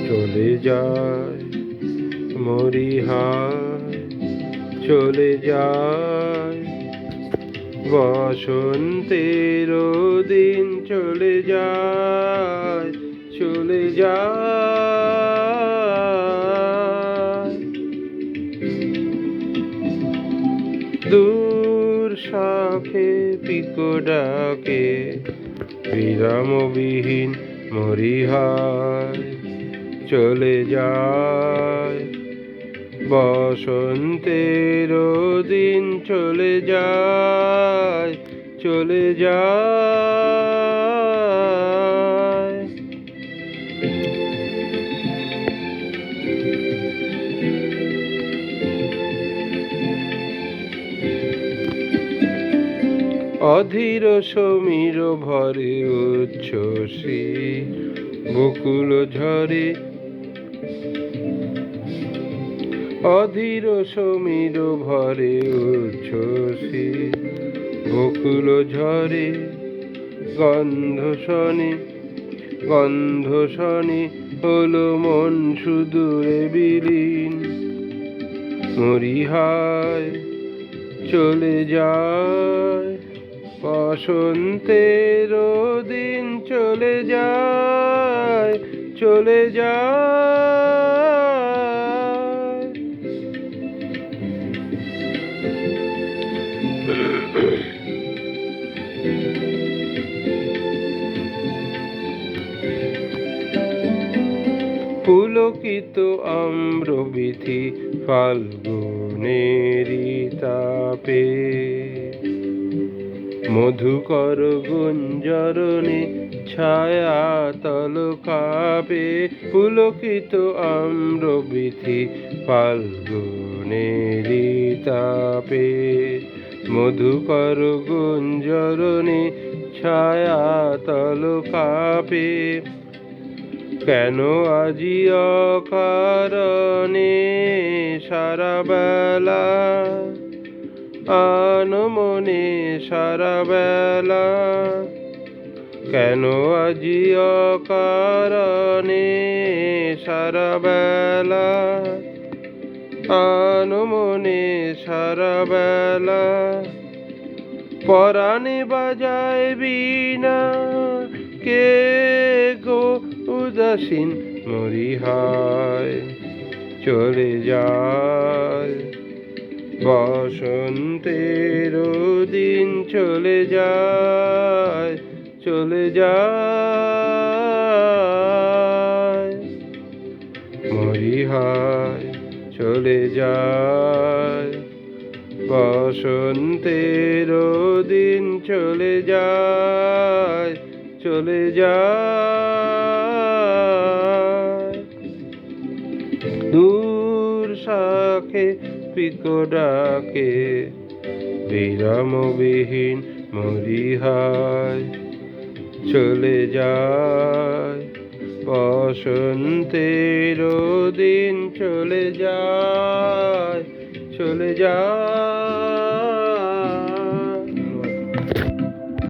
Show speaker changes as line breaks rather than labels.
চলে যায় মরিহায়, চলে যায় বসন্তের দিন, চলে যায়, চলে যায় দূর শাখে পিকো ডাকে, বিরামবিহীন মরিহায় চলে যায় বসন্তের দিন, চলে যায়, চলে যায় অধীর সমীর ভরে উচ্ছ্বসী বকুল ঝরে, অধীর সমীর ভরে উচ্ছ্বসী বকুল ঝরে, গন্ধ শনে, গন্ধ শনে হলো মন সুদূরে বিলীন। মরিহায় চলে যায় বসন্তের দিন, চলে যায়, চলে যায় পুলকিত আম্রবিথি ফাল্গুনেরি তাপে, মধুকর গুঞ্জরণে ছায়া তল কাপে। পুলকিত আম্রবিথি ফাল্গুনেরি তাপে, মধুকর গুঞ্জরণে ছায়া তল কাপে। কেন আজি অকারণে সারা বেলা আনমনে সারা বেলা, কেন আজি অকারণে সারা বেলা আনমনে সারা বেলা। পরাণে বাজায় বীণা কে গো উদাসীন, মরিহায় চলে যায় বসন্তের দিন, চলে যায়, চলে যায় মরিহায় চলে যায় বসন্তের দিন, চলে যায়, চলে যায় দূর শাখে পিকো ডাকে, বিরামবিহীন মরিহায় চলে যায় বসন্তের দিন, চলে যায়, চলে যায়।